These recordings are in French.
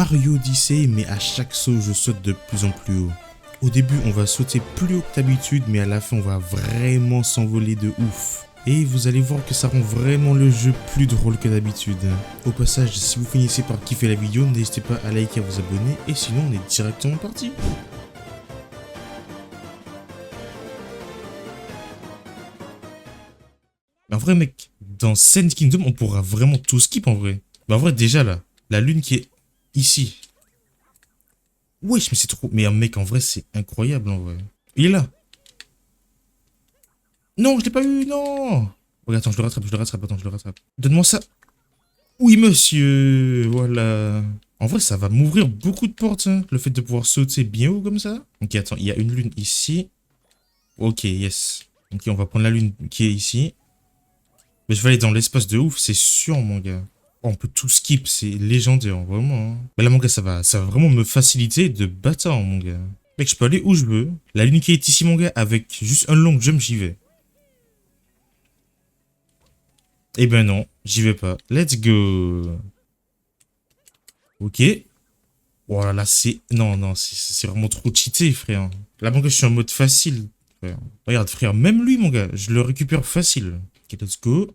Mario Odyssey, mais à chaque saut, je saute de plus en plus haut. Au début, on va sauter plus haut que d'habitude, mais à la fin, on va vraiment s'envoler de ouf. Et vous allez voir que ça rend vraiment le jeu plus drôle que d'habitude. Au passage, si vous finissez par kiffer la vidéo, n'hésitez pas à liker et à vous abonner, et sinon on est directement parti. Mais en vrai mec, dans Sand Kingdom, on pourra vraiment tout skip en vrai. Mais en vrai déjà là, la lune qui est ici. Wesh mais c'est trop... Mais mec en vrai c'est incroyable en vrai. Il est là. Non je l'ai pas eu, non. Regarde, attends je le rattrape, attends je le rattrape. Donne-moi ça. Oui monsieur, voilà. En vrai ça va m'ouvrir beaucoup de portes hein, le fait de pouvoir sauter bien haut comme ça. Ok attends, il y a une lune ici. Ok yes. Ok on va prendre la lune qui est ici. Mais je vais aller dans l'espace de ouf, c'est sûr, mon gars. Oh, on peut tout skip, c'est légendaire, vraiment. Hein. Mais là, mon gars, ça va vraiment me faciliter de bâtard, mon gars. Mec, je peux aller où je veux. La ligne qui est ici, mon gars, avec juste un long jump, j'y vais. Eh ben non, j'y vais pas. Let's go. Ok. Oh là là, c'est... Non, non, c'est vraiment trop cheaté, frère. Là, mon gars, je suis en mode facile, frère. Regarde, frère, même lui, mon gars, je le récupère facile. Ok, let's go.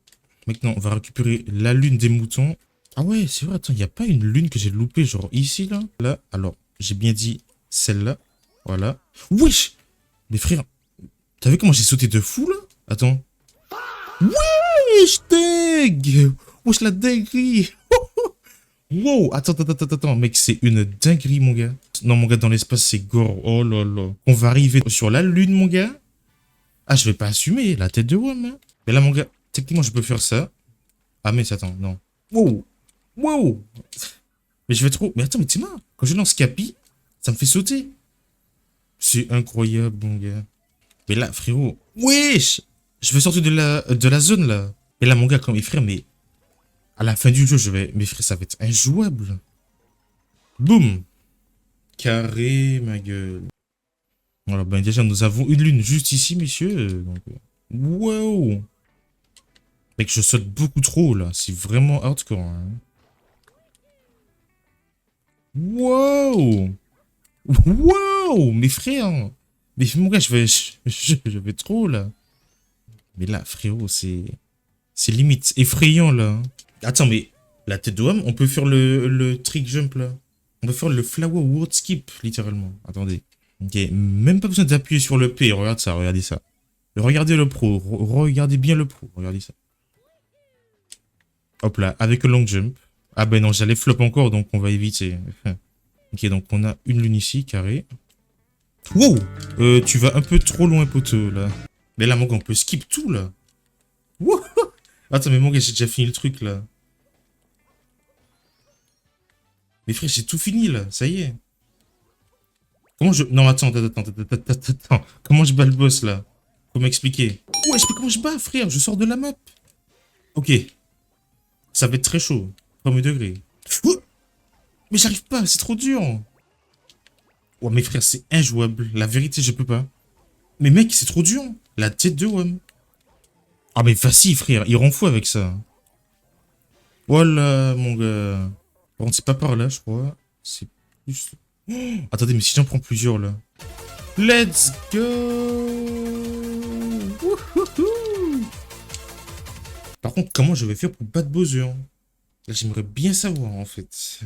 Maintenant, on va récupérer la lune des moutons. Ah ouais, c'est vrai, attends, il n'y a pas une lune que j'ai loupée, genre ici, là? Là, alors, j'ai bien dit celle-là. Voilà. Wesh! Mais frère, t'as vu comment j'ai sauté de fou, là? Attends. Wesh, dingue! Wesh, la dinguerie! Wow! Attends, mec, c'est une dinguerie, mon gars. Non, mon gars, dans l'espace, c'est gore. Oh là là. On va arriver sur la lune, mon gars. Ah, je vais pas assumer la tête de WAM, hein. Mais là, mon gars, techniquement, je peux faire ça. Ah, mais attends, non. Wow! Wow! Mais je vais trop... Mais attends, mais t'es marre. Quand je lance Capi, ça me fait sauter. C'est incroyable, mon gars. Mais là, frérot... Wesh! Je vais sortir de la zone, là. Et là, mon gars, quand mes frères, mais... À la fin du jeu, je vais... Mes frères, ça va être injouable. Boum! Carré, ma gueule. Voilà, ben déjà, nous avons une lune juste ici, messieurs. Donc... Wow! Mec, je saute beaucoup trop, là. C'est vraiment hardcore, hein. Wow! Wow! Mes frères! Mais mon gars, je vais trop, là. Mais là, frérot, c'est limite effrayant, là. Attends, mais la tête de homme, on peut faire le trick jump, là. On peut faire le flower world skip, littéralement. Attendez. Ok, même pas besoin d'appuyer sur le P. Regarde ça, regardez ça. Regardez le pro. Regardez bien le pro. Regardez ça. Hop là, avec le long jump. Ah ben non, j'allais flop encore, donc on va éviter. Ok, donc on a une lune ici, carré. Wow! Tu vas un peu trop loin, poteau, là. Mais là, mon gars, on peut skip tout, là. Wow! Attends, mais mon gars, j'ai déjà fini le truc, là. Mais frère, j'ai tout fini, là. Ça y est. Comment je... Non, attends. Comment je bats le boss, là? Faut m'expliquer. Ouais, je sais comment je bats, frère. Je sors de la map. Ok. Ça va être très chaud. Premier degré. Mais j'arrive pas, c'est trop dur. Ouais, mes frères, c'est injouable. La vérité, je peux pas. Mais mec, c'est trop dur. La tête de WAM. Ah, mais facile, frère. Il rend fou avec ça. Voilà, mon gars. Par contre, c'est pas par là, je crois. C'est plus... Oh, attendez, mais si j'en prends plusieurs, là. Let's go. Wouhouhou. Par contre, comment je vais faire pour battre Bowser? Là, j'aimerais bien savoir, en fait.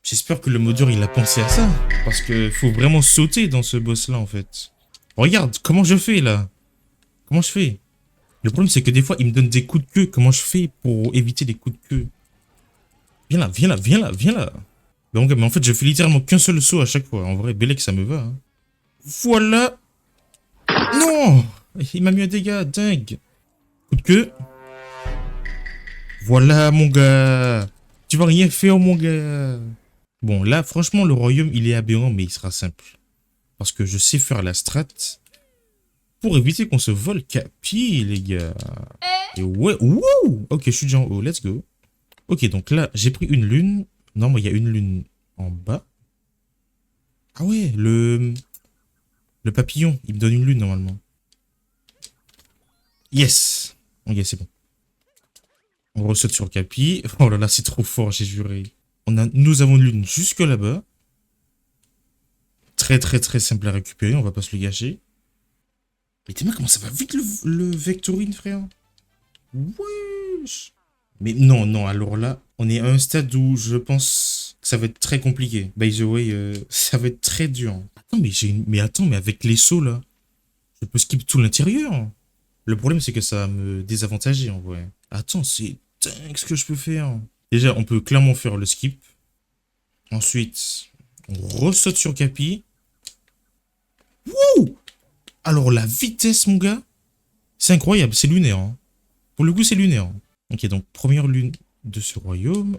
J'espère que le modeur, il a pensé à ça. Parce que faut vraiment sauter dans ce boss-là, en fait. Regarde, comment je fais, là? Comment je fais? Le problème, c'est que des fois, il me donne des coups de queue. Comment je fais pour éviter les coups de queue? Viens là, viens là, viens là, viens là. Mais en fait, je fais littéralement qu'un seul saut à chaque fois. En vrai, Bellec, ça me va. Hein. Voilà. Non! Il m'a mis un dégât, dingue. Coup de queue. Voilà, mon gars. Tu vas rien faire, mon gars. Bon, là, franchement, le royaume, il est aberrant, mais il sera simple. Parce que je sais faire la strat pour éviter qu'on se vole Capi, les gars. Et ouais, wouh! Ok, je suis déjà en haut, let's go. Ok, donc là, j'ai pris une lune. Non, mais il y a une lune en bas. Ah ouais, le papillon, il me donne une lune, normalement. Yes! Ok, c'est bon. On ressaute sur le Capi. Oh là là, c'est trop fort, j'ai juré. Nous avons une lune jusque là-bas. Très, très, très simple à récupérer, on va pas se le gâcher. Mais t'es mal, comment ça va vite le Vectorine, frère? Wesh. Mais non, non, alors là, on est à un stade où je pense que ça va être très compliqué. By the way, ça va être très dur. Attends, mais attends, mais avec les sauts là, je peux skip tout l'intérieur. Le problème, c'est que ça va me désavantager en vrai. Attends, c'est dingue ce que je peux faire. Déjà, on peut clairement faire le skip. Ensuite, on ressaute sur Capi. Wouh! Alors la vitesse, mon gars, c'est incroyable, c'est lunaire. Hein. Pour le coup, c'est lunaire. Ok, donc première lune de ce royaume.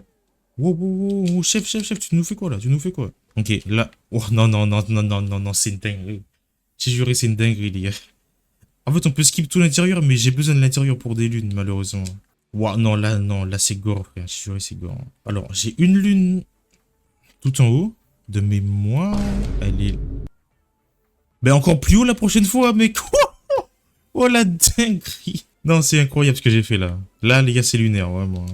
Wow, wow, wow, chef, chef, chef, tu nous fais quoi là? Tu nous fais quoi? Ok, là. Oh non, non, non, non, non, non, non, c'est une dinguerie. J'ai juré, c'est une dinguerie, les gars. En fait, on peut skip tout l'intérieur, mais j'ai besoin de l'intérieur pour des lunes, malheureusement. Wow, non, là, c'est gore, frère. J'ai juré, c'est gore. Alors, j'ai une lune tout en haut. De mémoire, elle est... Ben, encore plus haut la prochaine fois, mec. Oh, la dinguerie. Non, c'est incroyable ce que j'ai fait là. Là, les gars, c'est lunaire, vraiment.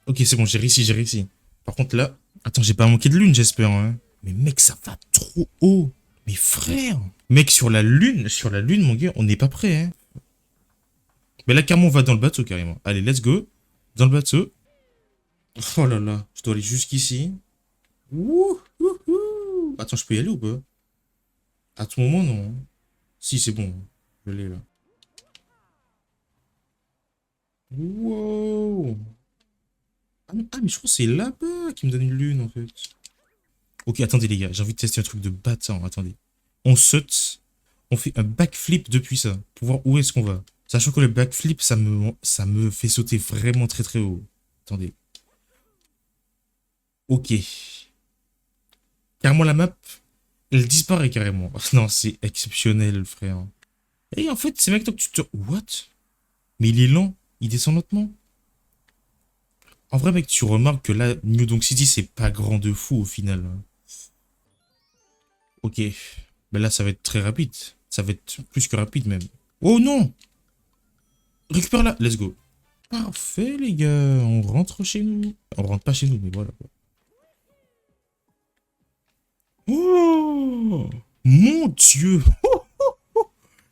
Ok, c'est bon, j'ai réussi, j'ai réussi. Par contre, là... Attends, j'ai pas manqué de lune, j'espère, hein. Mais mec, ça va trop haut. Mais frère. Mec, sur la lune, mon gars, on n'est pas prêt, hein. Mais là, carrément, on va dans le bateau, carrément. Allez, let's go. Dans le bateau. Oh là là, je dois aller jusqu'ici. Ouh, ouh, ouh. Attends, je peux y aller ou pas? À tout moment, non. Si, c'est bon. Je l'ai là. Wow. Mais je crois que c'est là-bas qui me donne une lune, en fait. Ok, attendez, les gars. J'ai envie de tester un truc de bâtard. Attendez. On saute. On fait un backflip depuis ça. Pour voir où est-ce qu'on va. Sachant que le backflip, ça me fait sauter vraiment très très haut. Attendez. Ok. Carrément, la map, elle disparaît carrément. Non, c'est exceptionnel, frère. Et en fait, c'est maintenant que tu te... What? Mais il est lent. Il descend lentement. En vrai, mec, tu remarques que là, New Donk City, c'est pas grand de fou au final. Ok. Ben là, ça va être très rapide. Ça va être plus que rapide même. Oh non! Récupère là. Let's go. Parfait, les gars. On rentre chez nous. On rentre pas chez nous, mais voilà. Oh! Mon Dieu!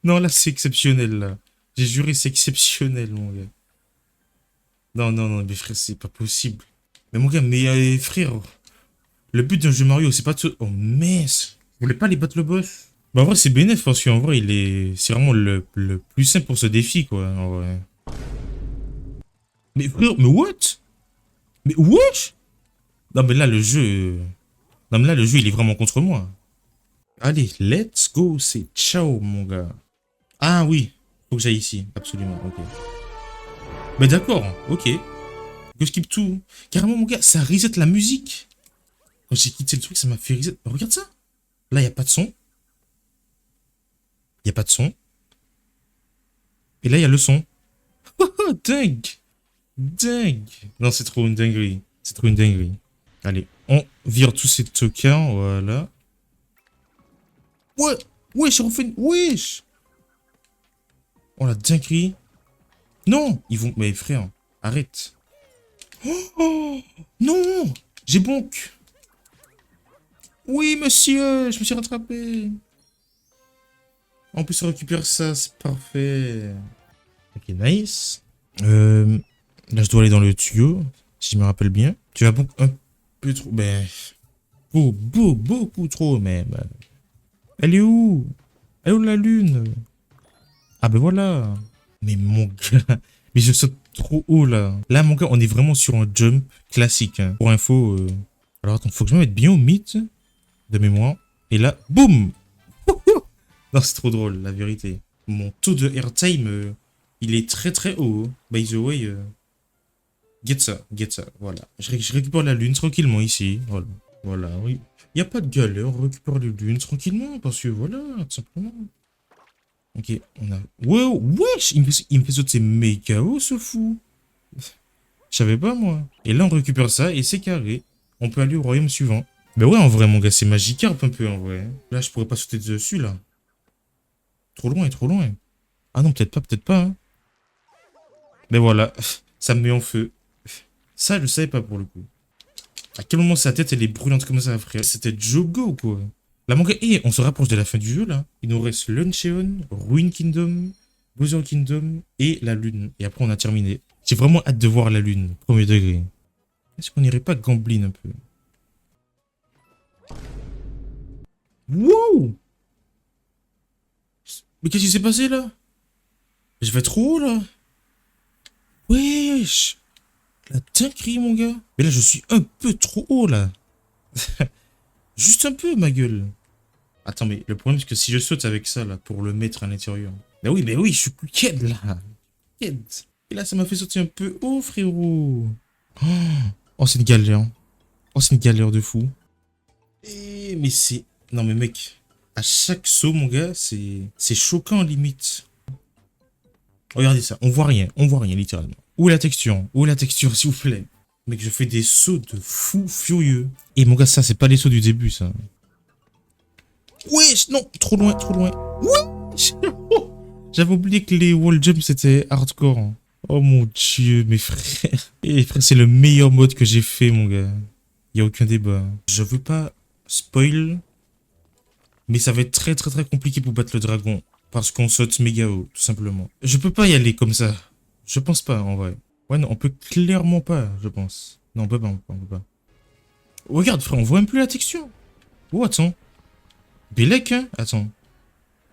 Non, là, c'est exceptionnel, là. J'ai juré, c'est exceptionnel, mon gars. Non, non, non, mais frère, c'est pas possible. Mais mon gars, mais frère, le but d'un jeu Mario, c'est pas de... Oh, mince! Vous voulez pas les battre le boss? Bah, en vrai, c'est bénéf, parce qu'en vrai, c'est vraiment le plus simple pour ce défi, quoi, en vrai. Mais frère, mais what? Mais wesh? Non, mais là, le jeu... Non, mais là, le jeu, il est vraiment contre moi. Allez, let's go, c'est ciao, mon gars. Ah oui, faut que j'aille ici, absolument, ok. Mais d'accord, ok. Je skip tout. Carrément, mon gars, ça reset la musique. Quand j'ai quitté le truc, ça m'a fait reset. Regarde ça. Là, il n'y a pas de son. Il n'y a pas de son. Et là, il y a le son. Oh, dingue. Dingue. Non, c'est trop une dinguerie. C'est trop une dinguerie. Allez, on vire tous ces tokens, voilà. Ouais, wesh, on fait... Wesh. Oh, la dinguerie. Non, ils vont... Mais frère, arrête. Oh, non. J'ai bonk. Oui, monsieur, je me suis rattrapé. En plus, on récupère ça, c'est parfait. Ok, nice. Là, je dois aller dans le tuyau, si je me rappelle bien. Tu vas beaucoup, un peu trop... Ben... Beaucoup trop, même. Elle est où? Elle est où la lune? Ah ben voilà. Mais mon gars... Mais je saute trop haut, là. Là, mon gars, on est vraiment sur un jump classique. Hein. Pour info... Alors, attends, faut que je me mette bien au mythe de mémoire. Et là, boum. Non, c'est trop drôle, la vérité. Mon taux de airtime, il est très très haut. By the way, get ça, voilà. Je récupère la lune tranquillement ici. Voilà, voilà, oui. Il n'y a pas de galère, on récupère les lunes tranquillement, parce que voilà, tout simplement. Ok, on a... Wow, wesh, il me fait sauter méga haut, ce fou. Je savais pas, moi. Et là, on récupère ça, et c'est carré. On peut aller au royaume suivant. Ben ouais, en vrai, mon gars, c'est Magikarp un peu, en vrai. Là, je pourrais pas sauter dessus, là. Trop loin, trop loin. Ah non, peut-être pas, hein. Mais voilà, ça me met en feu. Ça, je le savais pas pour le coup. À quel moment sa tête, elle est brûlante comme ça, frère? C'était Jogo ou quoi? La manga. Et on se rapproche de la fin du jeu, là. Il nous reste Luncheon, Ruin Kingdom, Bowser Kingdom et la Lune. Et après, on a terminé. J'ai vraiment hâte de voir la Lune, premier degré. Est-ce qu'on irait pas Gamblin un peu? Wow! Mais qu'est-ce qui s'est passé, là? Je vais trop haut, là. Wesh! La dinguerie, mon gars. Mais là, je suis un peu trop haut, là. Juste un peu, ma gueule. Attends, mais le problème, c'est que si je saute avec ça, là, pour le mettre à l'intérieur. Mais oui, je suis Ked, là. Ked. Et là, ça m'a fait sauter un peu haut, frérot. Oh, c'est une galère. Oh, c'est une galère de fou. Mais c'est... Non, mais mec, à chaque saut, mon gars, c'est choquant, limite. Regardez ça, on voit rien, littéralement. Où est la texture? Où est la texture, s'il vous plaît? Mec, je fais des sauts de fou furieux. Et mon gars, ça, c'est pas les sauts du début, ça. Wesh, non, trop loin, trop loin. Wesh. J'avais oublié que les wall jumps, c'était hardcore. Oh mon dieu, mes frères. Et frère, c'est le meilleur mode que j'ai fait, mon gars. Y a aucun débat. Je veux pas spoil, mais ça va être très très très compliqué pour battre le dragon. Parce qu'on saute méga haut, tout simplement. Je peux pas y aller comme ça. Je pense pas, en vrai. Ouais, non, on peut clairement pas, je pense. Non, on peut pas, on peut pas. Regarde, frère, on voit même plus la texture. Oh, attends. Belek, hein? Attends.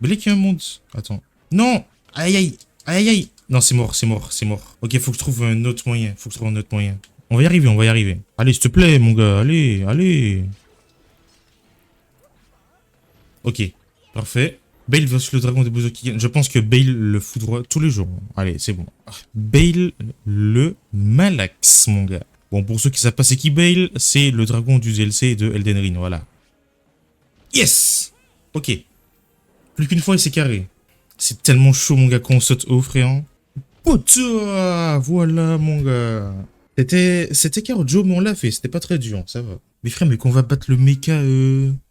Belek, un monde. Attends. Non! Aïe, aïe. Aïe, aïe. Non, c'est mort, c'est mort, c'est mort. Ok, faut que je trouve un autre moyen. Faut que je trouve un autre moyen. On va y arriver, on va y arriver. Allez, s'il te plaît, mon gars. Allez, allez. Ok, parfait. Bale versus le dragon de Bouzouki. Je pense que Bale le foudroie tous les jours. Allez, c'est bon. Bale le malaxe, mon gars. Bon, pour ceux qui savent pas c'est qui Bale, c'est le dragon du DLC de Elden Ring, voilà. Yes! Ok. Plus qu'une fois et c'est carré. C'est tellement chaud, mon gars, quand on saute haut, frère. Putain! Voilà, mon gars. C'était Joe, mais on l'a fait. C'était pas très dur, ça va. Mais frère, mais qu'on va battre le mecha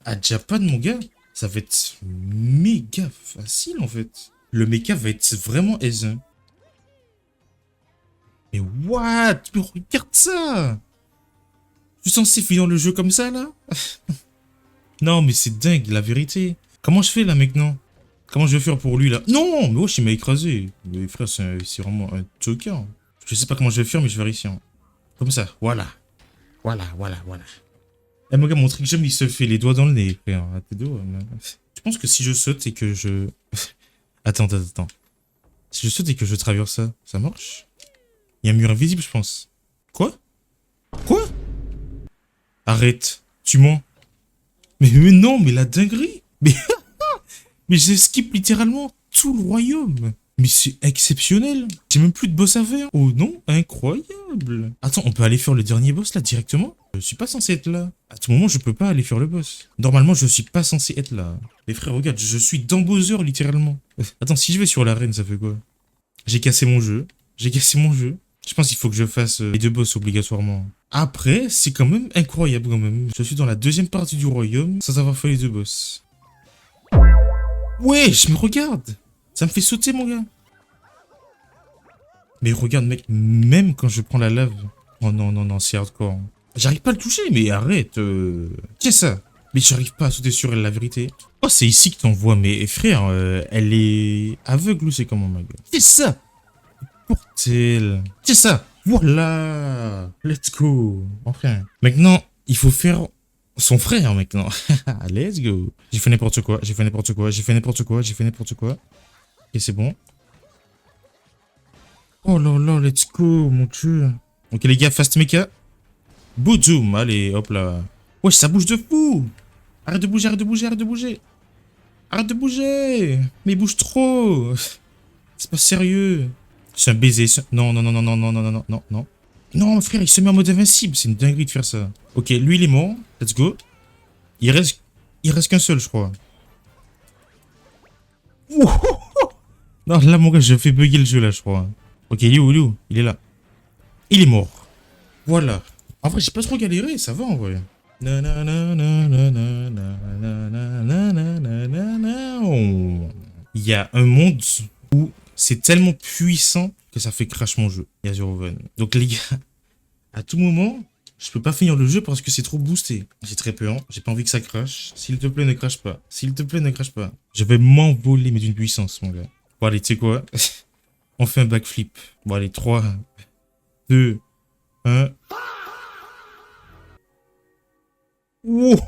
à Japan, mon gars, ça va être méga facile, en fait. Le mecha va être vraiment aisé. Mais what? Mais regarde ça! Je suis censé finir le jeu comme ça, là? Non, mais c'est dingue, la vérité. Comment je fais, là, maintenant? Comment je vais faire pour lui, là? Non! Mais wesh, il m'a écrasé. Mais frère, c'est vraiment un joker. Je sais pas comment je vais faire, mais je vais réussir. Comme ça, voilà. Voilà. Eh mon gars, mon trick jump, il se fait les doigts dans le nez, frère. À tes doigts, je pense que si je saute et que je... Attends. Si je saute et que je traverse ça, ça marche? Il y a un mur invisible, je pense. Quoi? Arrête. Tu mens. Mais non, mais la dinguerie. Mais je skip littéralement tout le royaume. Mais c'est exceptionnel. J'ai même plus de boss à faire. Oh non, incroyable. Attends, on peut aller faire le dernier boss là directement? Je suis pas censé être là. À tout moment, je peux pas aller faire le boss. Normalement, je suis pas censé être là. Les frères, regarde, je suis dans Bowser littéralement. Attends, si je vais sur l'arène, ça fait quoi? J'ai cassé mon jeu. Je pense qu'il faut que je fasse les deux boss obligatoirement. Après, c'est quand même incroyable quand même. Je suis dans la deuxième partie du royaume sans avoir fait les deux boss. Ouais, je me regarde. Ça me fait sauter, mon gars. Mais regarde, mec, même quand je prends la lave... Oh non, c'est hardcore. J'arrive pas à le toucher, mais arrête. Tiens ça. Mais j'arrive pas à sauter sur elle, la vérité. Oh, c'est ici que t'en vois, mais frère, elle est aveugle ou c'est comment, ma gueule? Tiens ça. Portel. Tiens ça. Voilà. Let's go. Enfin. Maintenant, il faut faire... son frère maintenant. Let's go. J'ai fait n'importe quoi. Ok, c'est bon. Oh là là, let's go, mon dieu. Ok, les gars, fast mecha. Boom, allez, hop là. Wesh, ça bouge de fou. Arrête de bouger. Mais il bouge trop. C'est pas sérieux. C'est un baiser. Non. Non, frère, il se met en mode invincible. C'est une dinguerie de faire ça. Ok, lui, il est mort. Let's go. Il reste qu'un seul, je crois. Non, là, mon gars, je fais bugger le jeu, là, je crois. Ok, il est où? Il est là. Il est mort. Voilà. En vrai, j'ai pas trop galéré, ça va, en vrai. Il y a un monde où c'est tellement puissant que ça fait crash mon jeu. Il y a zéro van. Donc, les gars, À tout moment, je peux pas finir le jeu parce que c'est trop boosté. J'ai très peur. J'ai pas envie que ça crache. S'il te plaît, ne crache pas. S'il te plaît, ne crache pas. Je vais m'envoler, mais d'une puissance, mon gars. Bon, allez, tu sais quoi? On fait un backflip. Bon, allez, 3, 2, 1. Wow.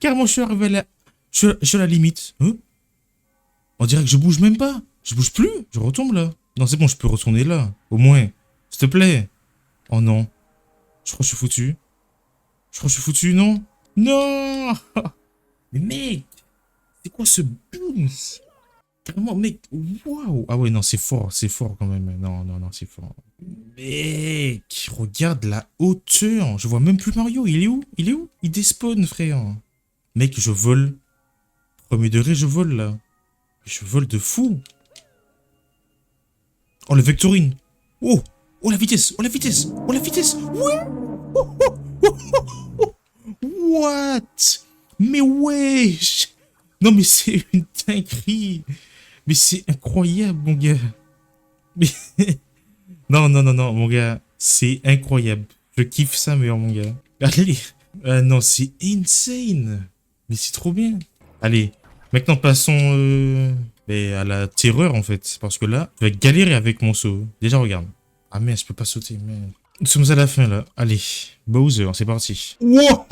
Carrément, je suis arrivé à la... je suis à la limite. Hein? On dirait que je bouge même pas. Je bouge plus. Je retombe là. Non, c'est bon, je peux retourner là. Au moins. S'il te plaît. Oh non. Je crois que je suis foutu. Je crois que je suis foutu, non? Non. Mais mec, c'est quoi ce boost? Carrément, mec, waouh. Ah ouais, non, c'est fort quand même. Non, non, non, c'est fort. Mec, regarde la hauteur. Je vois même plus Mario. Il est où? Il est où? Il despawn, frère. Mec, je vole. Premier degré, je vole là. Je vole de fou. Oh, le Vectorine. Oh, oh la vitesse. Oh la vitesse. Oh la vitesse. Ouais. Oh, oh, oh, oh, oh. What? Mais wesh. Non, mais c'est une dinguerie. Mais c'est incroyable, mon gars. Mais... non, non, non, non, mon gars. C'est incroyable. Je kiffe ça, mais mon gars. Allez. Non, c'est insane. Mais c'est trop bien. Allez. Maintenant, passons à la terreur, en fait. Parce que là, je vais galérer avec mon saut. Déjà, regarde. Ah, merde, je peux pas sauter, merde. Nous sommes à la fin, là. Allez. Bowser, c'est parti. Wow.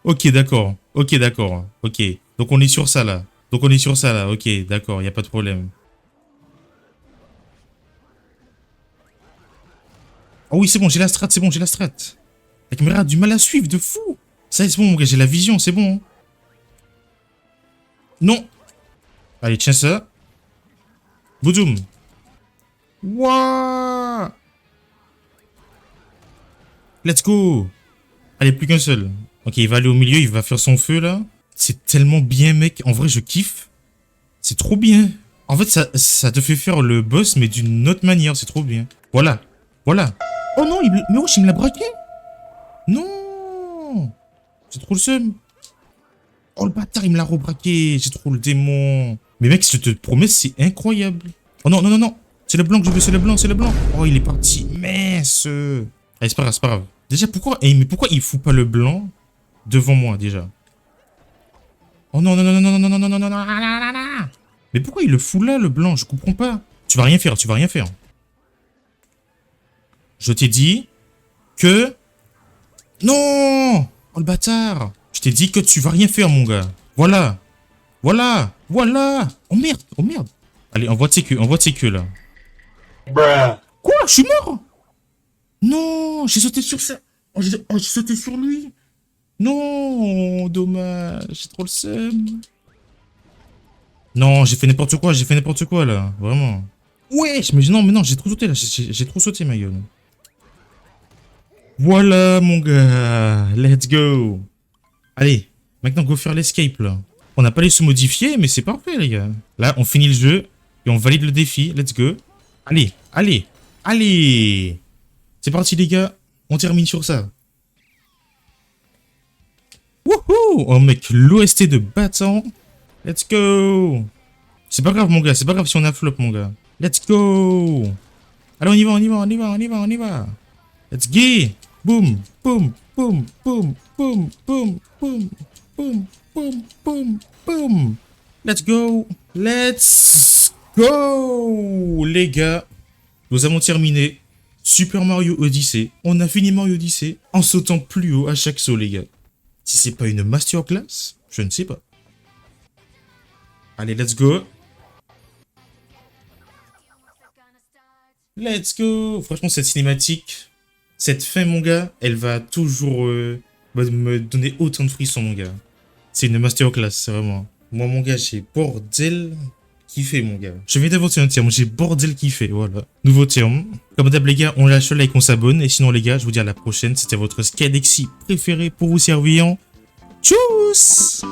Ok, d'accord. Ok, d'accord. Ok. Donc, on est sur ça, là. Donc, on est sur ça, là. Ok, d'accord. Y a pas de problème. Oh oui, c'est bon, j'ai la strat, c'est bon, j'ai la strat. La caméra a du mal à suivre, de fou. Ça y est, c'est bon, mon gars, j'ai la vision, c'est bon. Non. Allez, tiens ça. Boudoum. Wouah. Let's go. Allez, plus qu'un seul. Ok, il va aller au milieu, il va faire son feu, là. C'est tellement bien, mec. En vrai, je kiffe. C'est trop bien. En fait, ça te fait faire le boss, mais d'une autre manière. C'est trop bien. Voilà. Voilà. Oh non, mais wesh, il me l'a braqué. Non. C'est trop le seum. Oh, le bâtard, il me l'a rebraqué. J'ai trop le démon. Mais mec, je te promets, c'est incroyable. Oh non, non, non, non. C'est le blanc que je veux, c'est le blanc, c'est le blanc. Oh, il est parti. Mince. Allez, c'est pas grave, c'est pas grave. Déjà, pourquoi... mais pourquoi il fout pas le blanc devant moi, déjà? Oh non, non, non, non, non, non, non, non, non, non, non, non, non. Mais pourquoi il le fout là, le blanc? Je comprends pas. Tu vas rien faire, tu vas rien faire. Je t'ai dit que... Non. Oh, le bâtard. Je t'ai dit que tu vas rien faire, mon gars. Voilà. Voilà. Voilà. Oh merde. Oh merde. Allez, envoie tes queues, là. Bruh. Quoi? Je suis mort? Non. J'ai sauté sur ça. Oh, j'ai sauté sur lui. Non. Dommage. J'ai trop le seum. Non, j'ai fait n'importe quoi, là. Vraiment. Wesh, mais non, j'ai trop sauté, là. J'ai trop sauté, ma gueule. Voilà, mon gars. Let's go. Allez, maintenant, go faire l'escape, là. On n'a pas les se modifier, mais c'est parfait, les gars. Là, on finit le jeu et on valide le défi. Let's go. Allez, allez, allez. C'est parti, les gars. On termine sur ça. Wouhou. Oh, mec, l'OST de battant. Let's go. C'est pas grave, mon gars. C'est pas grave si on a flop, mon gars. Let's go. Allez, on y va, on y va, on y va, on y va, on y va. Let's go. Boum, boum, boum, boum, boum, boum, boum, boum, boum, boum, boum. Let's go. Let's go. Les gars, nous avons terminé Super Mario Odyssey. On a fini Mario Odyssey en sautant plus haut à chaque saut, les gars. Si c'est pas une masterclass, je ne sais pas. Allez, let's go. Let's go. Franchement, cette cinématique, cette fin, mon gars, elle va toujours me donner autant de frissons, mon gars. C'est une masterclass, c'est vraiment. Moi, mon gars, j'ai bordel kiffé, mon gars. Je vais d'inventer un terme, j'ai bordel kiffé, voilà. Nouveau terme. Comme d'hab, les gars, on lâche le like, on s'abonne. Et sinon, les gars, je vous dis à la prochaine. C'était votre Skydexy préféré pour vous servir. Tchuss!